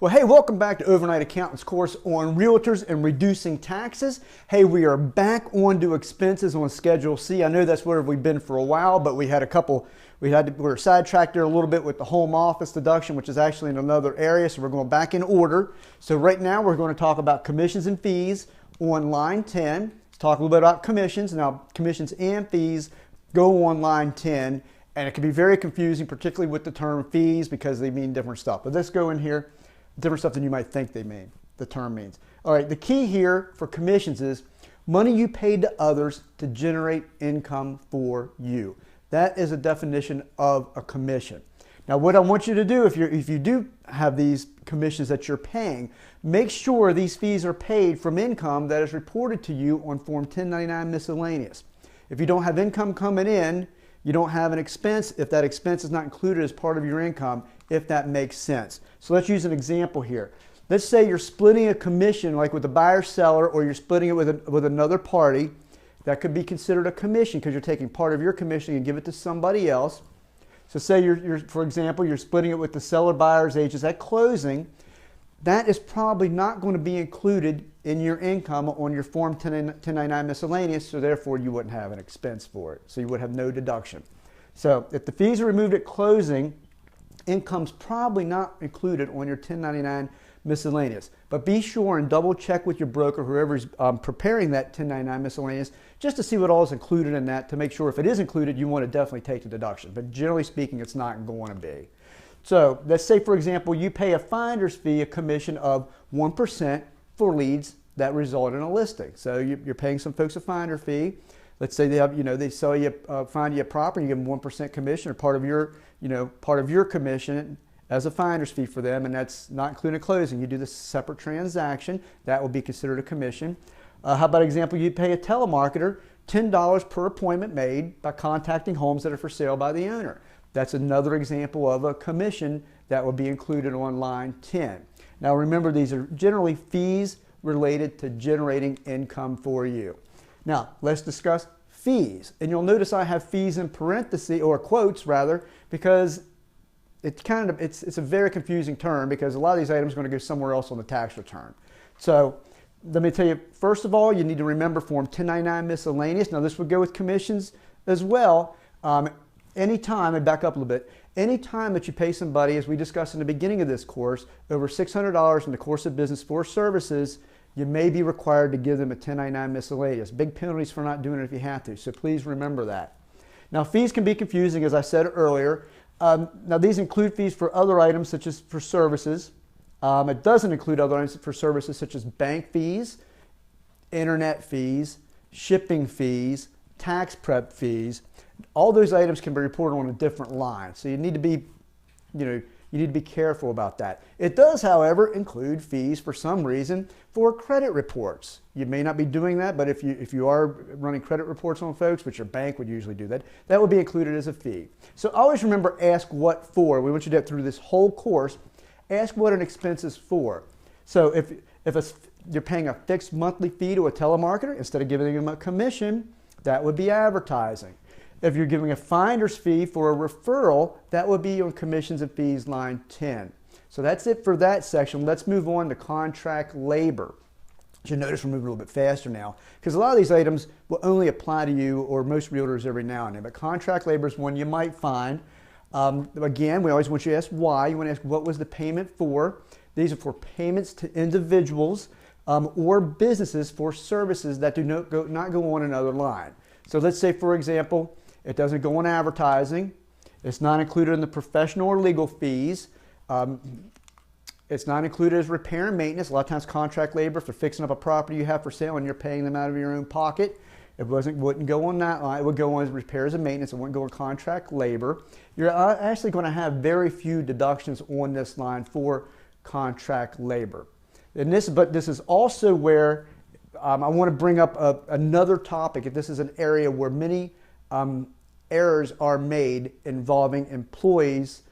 Well, hey, welcome back to Overnight Accountant's course on Realtors and reducing taxes. Hey, we are back on to expenses on Schedule C. I know that's where we've been for a while, but we were sidetracked there a little bit with the home office deduction, which is actually in another area, so we're going back in order. So right now we're going to talk about commissions and fees on line 10. Let's talk a little bit about commissions. Now, commissions and fees go on line 10, and it can be very confusing, particularly with the term fees because they mean different stuff. But let's go in here. Different stuff than you might think the term means. All right, the key here for commissions is money you paid to others to generate income for you. That is a definition of a commission. Now, what I want you to do, if you do have these commissions that you're paying, make sure these fees are paid from income that is reported to you on Form 1099 miscellaneous. If you don't have income coming in, you don't have an expense if that expense is not included as part of your income, if that makes sense. So let's use an example here. Let's say you're splitting a commission like with the buyer-seller, or you're splitting it with another party. That could be considered a commission because you're taking part of your commission and give it to somebody else. So say for example, you're splitting it with the seller-buyer's agents at closing. That is probably not going to be included in your income on your Form 1099 miscellaneous, so therefore you wouldn't have an expense for it. So you would have no deduction. So if the fees are removed at closing, income's probably not included on your 1099 miscellaneous. But be sure and double check with your broker, whoever's preparing that 1099 miscellaneous, just to see what all is included in that, to make sure if it is included, you want to definitely take the deduction. But generally speaking, it's not going to be. So let's say, for example, you pay a finder's fee, a commission of 1% for leads that result in a listing. So you're paying some folks a finder fee. Let's say they sell you, find you a property, you give them 1% commission, or part of your commission as a finder's fee for them, and that's not including closing. You do this separate transaction, that will be considered a commission. How about example, you pay a telemarketer $10 per appointment made by contacting homes that are for sale by the owner. That's another example of a commission that will be included on line 10. Now remember, these are generally fees related to generating income for you. Now let's discuss fees. And you'll notice I have fees in parentheses, or quotes rather, because it's a very confusing term, because a lot of these items are going to go somewhere else on the tax return. So let me tell you, first of all, you need to remember Form 1099 miscellaneous. Now this would go with commissions as well. Anytime, I back up a little bit, anytime that you pay somebody, as we discussed in the beginning of this course, over $600 in the course of business for services, you may be required to give them a 1099 miscellaneous. Big penalties for not doing it if you have to, so please remember that. Now fees can be confusing, as I said earlier. Now these include fees for other items such as for services. It doesn't include other items for services such as bank fees, internet fees, shipping fees, tax prep fees. All those items can be reported on a different line, so you need to be careful about that. It does, however, include fees for some reason for credit reports. You may not be doing that, but if you are running credit reports on folks, which your bank would usually do, that would be included as a fee. So always remember, ask what for. We want you to get through this whole course. Ask what an expense is for. So if you're paying a fixed monthly fee to a telemarketer, instead of giving them a commission, that would be advertising. If you're giving a finder's fee for a referral, that would be on commissions and fees line 10. So that's it for that section. Let's move on to contract labor. You notice we're moving a little bit faster now, because a lot of these items will only apply to you or most realtors every now and then. But contract labor is one you might find. Again, we always want you to ask why. You want to ask what was the payment for. These are for payments to individuals or businesses for services that do not go on another line. So let's say, for example, it doesn't go on advertising. It's not included in the professional or legal fees. It's not included as repair and maintenance. A lot of times contract labor, if they're fixing up a property you have for sale and you're paying them out of your own pocket, it wouldn't go on that line. It would go on as repairs and maintenance. It wouldn't go on contract labor. You're actually going to have very few deductions on this line for contract labor. But this is also where I want to bring up another topic. If this is an area where many errors are made involving employees,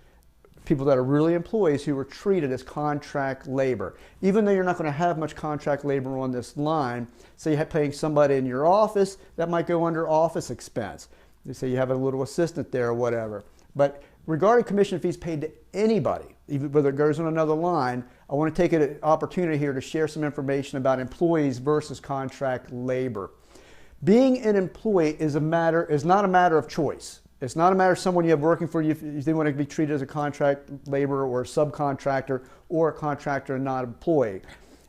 people that are really employees who are treated as contract labor. Even though you're not going to have much contract labor on this line, say you're paying somebody in your office, that might go under office expense. Say you have a little assistant there or whatever. But regarding commission fees paid to anybody, even whether it goes on another line, I want to take an opportunity here to share some information about employees versus contract labor. Being an employee is not a matter of choice. It's not a matter of someone you have working for you if they want to be treated as a contract laborer or a subcontractor or a contractor and not an employee.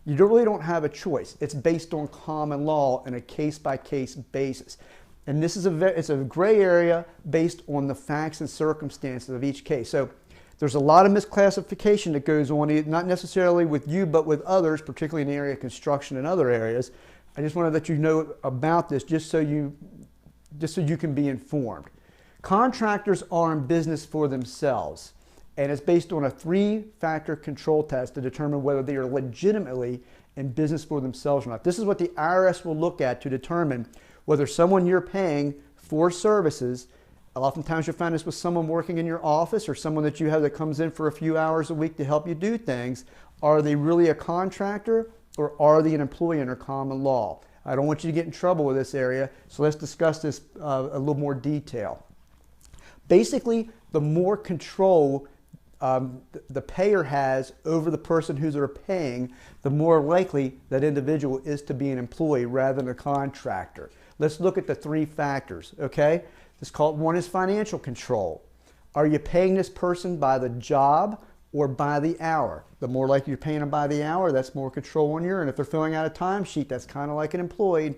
You really don't have a choice. It's based on common law and a case-by-case basis. And this is it's a gray area based on the facts and circumstances of each case. So there's a lot of misclassification that goes on, not necessarily with you, but with others, particularly in the area of construction and other areas. I just want to let you know about this just so you can be informed. Contractors are in business for themselves, and it's based on a 3-factor control test to determine whether they are legitimately in business for themselves or not. This is what the IRS will look at to determine whether someone you're paying for services, oftentimes you'll find this with someone working in your office or someone that you have that comes in for a few hours a week to help you do things, are they really a contractor or are they an employee under common law? I don't want you to get in trouble with this area, so let's discuss this a little more detail. Basically, the more control the payer has over the person who they're paying, the more likely that individual is to be an employee rather than a contractor. Let's look at the 3 factors, okay? One is financial control. Are you paying this person by the job or by the hour? The more likely you're paying them by the hour, that's more control on your end. If they're filling out a timesheet, that's kind of like an employee,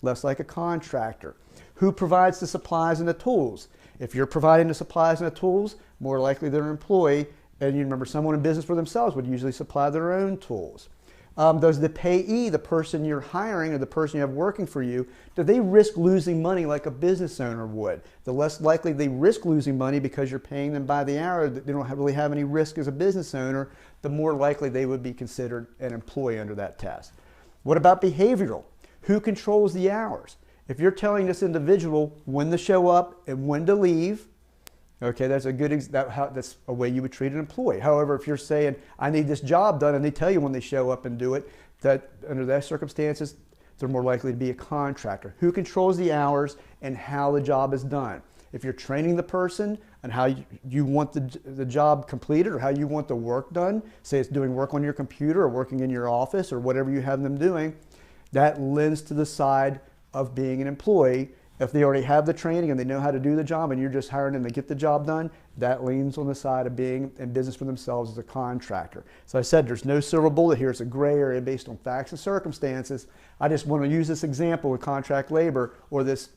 less like a contractor. Who provides the supplies and the tools? If you're providing the supplies and the tools, more likely they're an employee. And you remember, someone in business for themselves would usually supply their own tools. Does the payee, the person you're hiring or the person you have working for you, do they risk losing money like a business owner would? The less likely they risk losing money because you're paying them by the hour, they don't really have any risk as a business owner, the more likely they would be considered an employee under that test. What about behavioral? Who controls the hours? If you're telling this individual when to show up and when to leave, okay, that's a way you would treat an employee. However, if you're saying, I need this job done, and they tell you when they show up and do it, that under those circumstances, they're more likely to be a contractor. Who controls the hours and how the job is done? If you're training the person on how you want the job completed or how you want the work done, say it's doing work on your computer or working in your office or whatever you have them doing, that lends to the side of being an employee. If they already have the training and they know how to do the job and you're just hiring them to get the job done, that leans on the side of being in business for themselves as a contractor. So I said there's no silver bullet here. It's a gray area based on facts and circumstances. I just want to use this example with contract labor, or this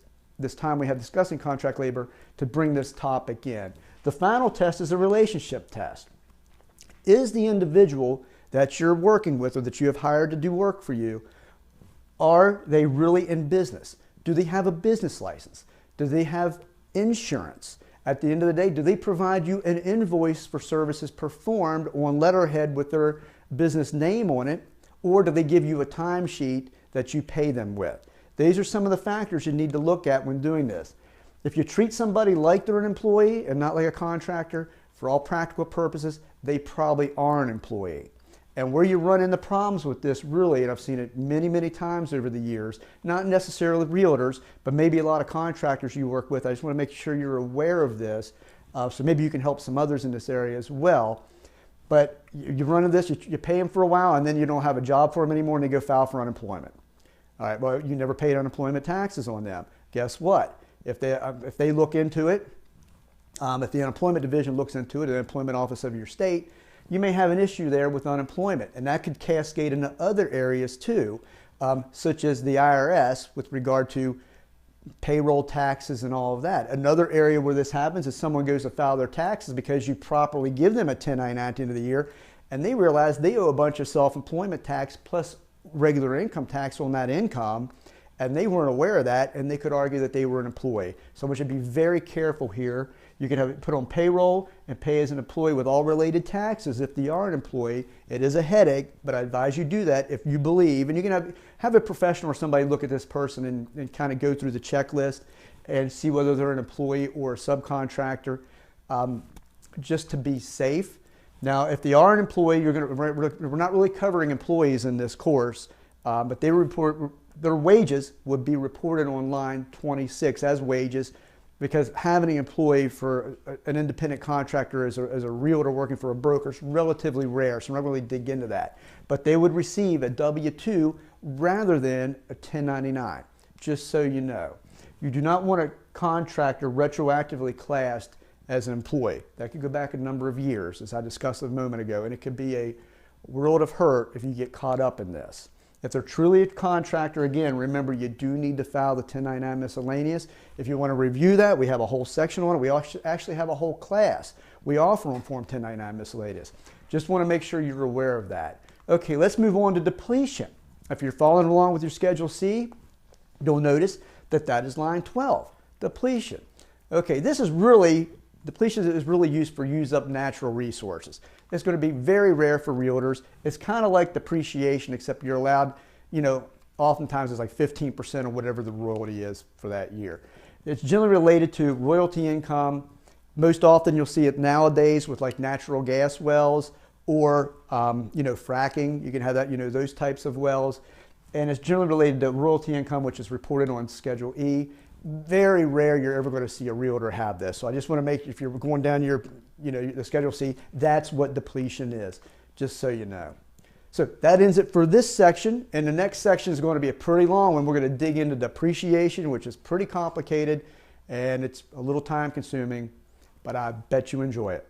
time we have discussing contract labor, to bring this topic in. The final test is a relationship test. Is the individual that you're working with or that you have hired to do work for you, are they really in business? Do they have a business license? Do they have insurance? At the end of the day, do they provide you an invoice for services performed on letterhead with their business name on it? Or do they give you a timesheet that you pay them with? These are some of the factors you need to look at when doing this. If you treat somebody like they're an employee and not like a contractor, for all practical purposes, they probably are an employee. And where you run into problems with this, really, and I've seen it many, many times over the years, not necessarily realtors, but maybe a lot of contractors you work with. I just want to make sure you're aware of this, so maybe you can help some others in this area as well. But you run into this, you pay them for a while, and then you don't have a job for them anymore, and they go file for unemployment. All right, well, you never paid unemployment taxes on them. Guess what? If they look into it, if the unemployment division looks into it, the employment office of your state, you may have an issue there with unemployment, and that could cascade into other areas too, such as the IRS with regard to payroll taxes and all of that. Another area where this happens is someone goes to file their taxes because you properly give them a 1099 at the end of the year, and they realize they owe a bunch of self-employment tax plus regular income tax on that income, and they weren't aware of that, and they could argue that they were an employee. So we should be very careful here. You can have it put on payroll and pay as an employee with all related taxes if they are an employee. It is a headache, but I advise you do that if you believe. And you can have a professional or somebody look at this person and kind of go through the checklist and see whether they're an employee or a subcontractor, just to be safe. Now, if they are an employee, we're not really covering employees in this course, but their wages would be reported on line 26 as wages. because having an employee for an independent contractor as a realtor working for a broker is relatively rare, so I'm not really dig into that. But they would receive a W-2 rather than a 1099, just so you know. You do not want a contractor retroactively classed as an employee. That could go back a number of years, as I discussed a moment ago, and it could be a world of hurt if you get caught up in this. If they're truly a contractor, again, remember you do need to file the 1099 miscellaneous. If you want to review that, we have a whole section on it. We actually have a whole class we offer on Form 1099 miscellaneous. Just want to make sure you're aware of that. Okay, let's move on to depletion. If you're following along with your Schedule C, you'll notice that that is line 12, depletion. Okay, depletion is really used for use up natural resources. It's going to be very rare for realtors. It's kind of like depreciation, except you're allowed, oftentimes it's like 15% of whatever the royalty is for that year. It's generally related to royalty income. Most often you'll see it nowadays with like natural gas wells or, fracking. You can have that, those types of wells. And it's generally related to royalty income, which is reported on Schedule E. Very rare you're ever going to see a realtor have this. So I just want to make, if you're going down your, the Schedule C, that's what depletion is, just so you know. So that ends it for this section. And the next section is going to be a pretty long one. We're going to dig into depreciation, which is pretty complicated and it's a little time consuming, but I bet you enjoy it.